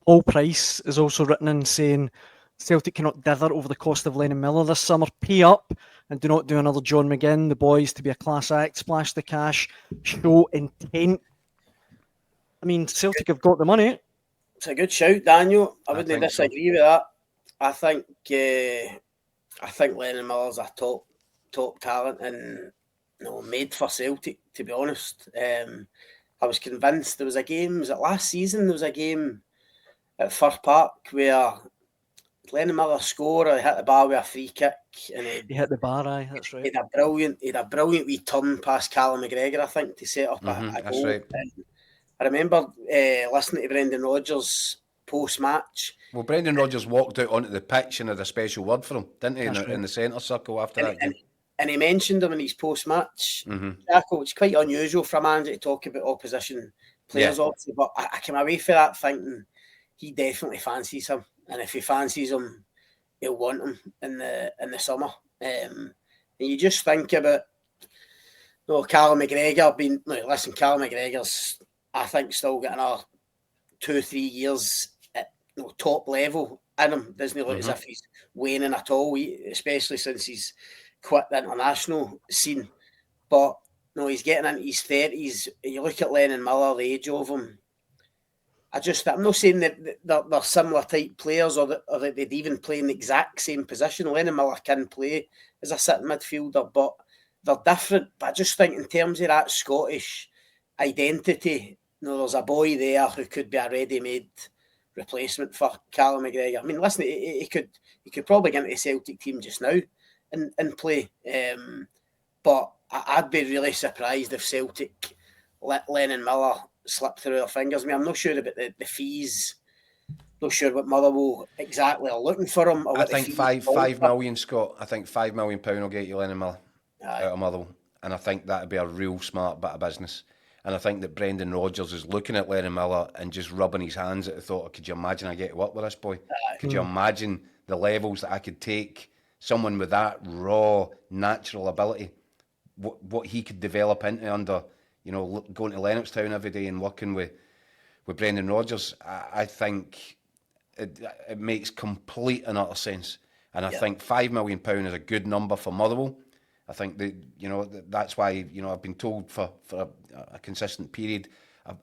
Paul Price is also written in saying Celtic cannot dither over the cost of Lennon Miller this summer. Pay up and do not do another John McGinn. The boys to be a class act, splash the cash, show intent. I mean, Celtic have got the money. It's a good shout, Daniel. I wouldn't think so. disagree with that. I think Lennon Miller's a top talent and made for Celtic, to be honest. I was convinced there was a game, was it last season? There was a game at Fir Park where Lennon Miller scored, he hit the bar with a free kick. And He hit the bar, aye, that's right. He had a brilliant wee turn past Callum McGregor, I think, to set up a goal. Right. And I remember listening to Brendan Rodgers post-match. Well, Brendan Rodgers walked out onto the pitch and had a special word for him, didn't he, in the centre circle after that game? And he mentioned him in his post-match. Jackal, it's quite unusual for a manager to talk about opposition players, obviously, but I came away from that thinking he definitely fancies him. And if he fancies him, he'll want him in the summer. And you just think about Callum McGregor Callum McGregor's, I think, still got another 2-3 years at top level in him. Doesn't look as if he's waning at all, especially since he's quit the international scene. But he's getting into his 30s. You look at Lennon Miller, the age of him. I'm not saying that they're similar type players or that they'd even play in the exact same position. Lennon Miller can play as a sitting midfielder, but they're different. But I just think in terms of that Scottish identity, there's a boy there who could be a ready-made replacement for Callum McGregor. I mean, listen, he could probably get into the Celtic team just now and play. But I'd be really surprised if Celtic let Lennon Miller slip through their fingers. I mean, I'm not sure about the fees. Not sure what Motherwell exactly are looking for him. I think 5 million, Scott. I think £5 million will get you Lennon Miller out of Motherwell. And I think that would be a real smart bit of business. And I think that Brendan Rodgers is looking at Lennon Miller and just rubbing his hands at the thought, could you imagine I get to work with this boy? Could you imagine the levels that I could take someone with that raw, natural ability, what he could develop into under, going to Lennoxtown every day and working with Brendan Rodgers? I think it makes complete and utter sense. And I think £5 million is a good number for Motherwell. I think that that's why I've been told for a consistent period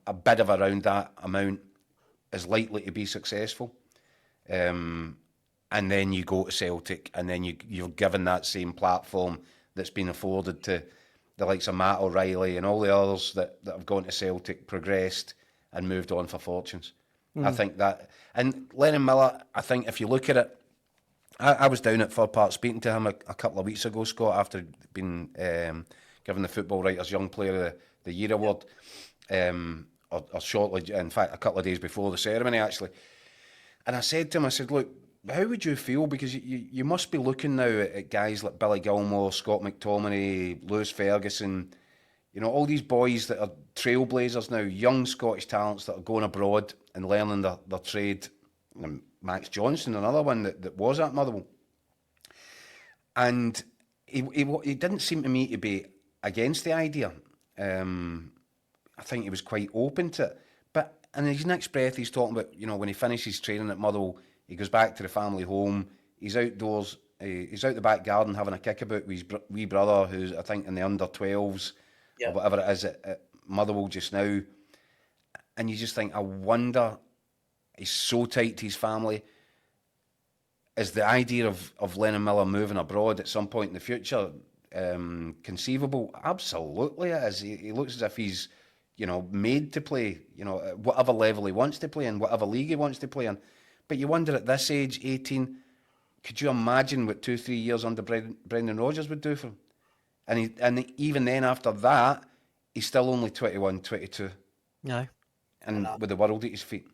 a bid of around that amount is likely to be successful. And then you go to Celtic, and then you're given that same platform that's been afforded to the likes of Matt O'Reilly and all the others that have gone to Celtic, progressed and moved on for fortunes. I think that, and Lennon Miller, I think if you look at it, I was down at Fir Park speaking to him a couple of weeks ago, Scott, after being given the Football Writers Young Player of the Year award, or shortly, in fact, a couple of days before the ceremony, actually. And I said to him, look, how would you feel? Because you must be looking now at guys like Billy Gilmore, Scott McTominay, Lewis Ferguson, all these boys that are trailblazers now, young Scottish talents that are going abroad and learning their trade. Max Johnson, another one that was at Motherwell. And he didn't seem to me to be against the idea. I think he was quite open to it. But in his next breath, he's talking about, when he finishes training at Motherwell, he goes back to the family home, he's outdoors, he's out the back garden having a kickabout with his wee brother, who's, I think, in the under-12s, or whatever it is at Motherwell just now. And you just think, I wonder, he's so tight to his family. Is the idea of Lennon Miller moving abroad at some point in the future conceivable? Absolutely it is. He looks as if he's, made to play, at whatever level he wants to play in, whatever league he wants to play in. But you wonder at this age, 18, could you imagine what 2-3 years under Brendan Rodgers would do for him? And even then after that, he's still only 21, 22. No. And with the world at his feet.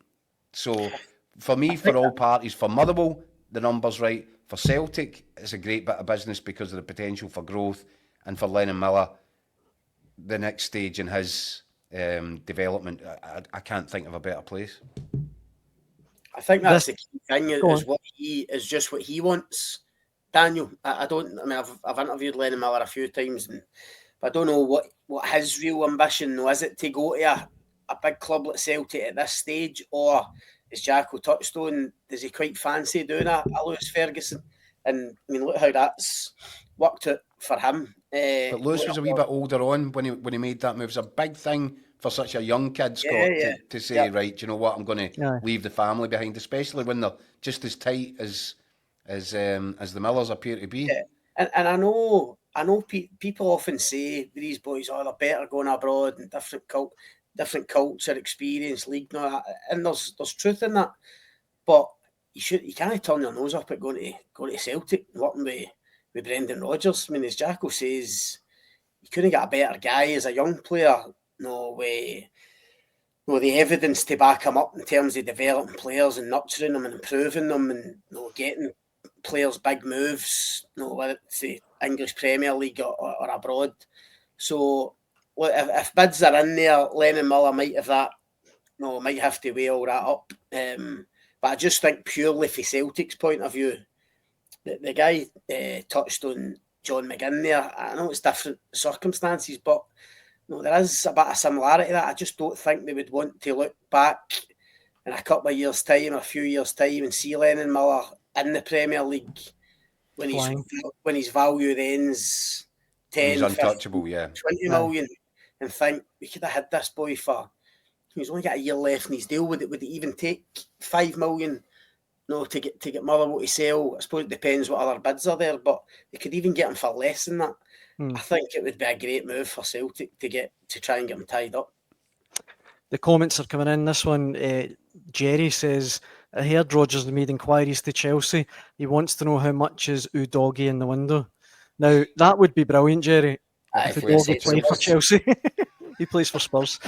So, for me, for all parties, for Motherwell, the number's right. For Celtic, it's a great bit of business because of the potential for growth. And for Lennon Miller, the next stage in his development, I can't think of a better place. I think that's the key thing is just what he wants, Daniel. I've interviewed Lennon Miller a few times, but I don't know what his real ambition is. It to go to a big club like Celtic at this stage, or as Jacko touched on, does he quite fancy doing a Lewis Ferguson? And I mean, look how that's worked out for him. But Lewis was a wee bit older on when he made that move. It's a big thing for such a young kid, Scott, to say, right, you know what, I'm going to leave the family behind, especially when they're just as tight as the Millers appear to be. Yeah. And I know people often say these boys, they're better going abroad and different culture, experience, league, and all that. And there's truth in that. But you can't turn your nose up at going to Celtic and working with Brendan Rodgers. I mean, as Jacko says, you couldn't get a better guy as a young player. No the evidence to back him up in terms of developing players and nurturing them and improving them and getting players big moves, whether it's the English Premier League or abroad. So if bids are in there, Lennon Miller might have that. Might have to weigh all that up. But I just think purely from Celtic's point of view, the guy touched on John McGinn there. I know it's different circumstances, but there is a bit of similarity to that. I just don't think they would want to look back in a couple of years' time, a few years' time, and see Lennon Miller in the Premier League when his value ends 10, he's untouchable, 20 million, and think we could have had this boy for. He's only got a year left in his deal. Would it even take 5 million? To get Motherwell to sell? I suppose it depends what other bids are there, but they could even get him for less than that. I think it would be a great move for Celtic to try and get him tied up. The comments are coming in. This one, Jerry says, I heard Rodgers made inquiries to Chelsea. He wants to know how much is Udogie in the window. Now, that would be brilliant, Jerry. If Udogie played for Chelsea. He plays for Spurs.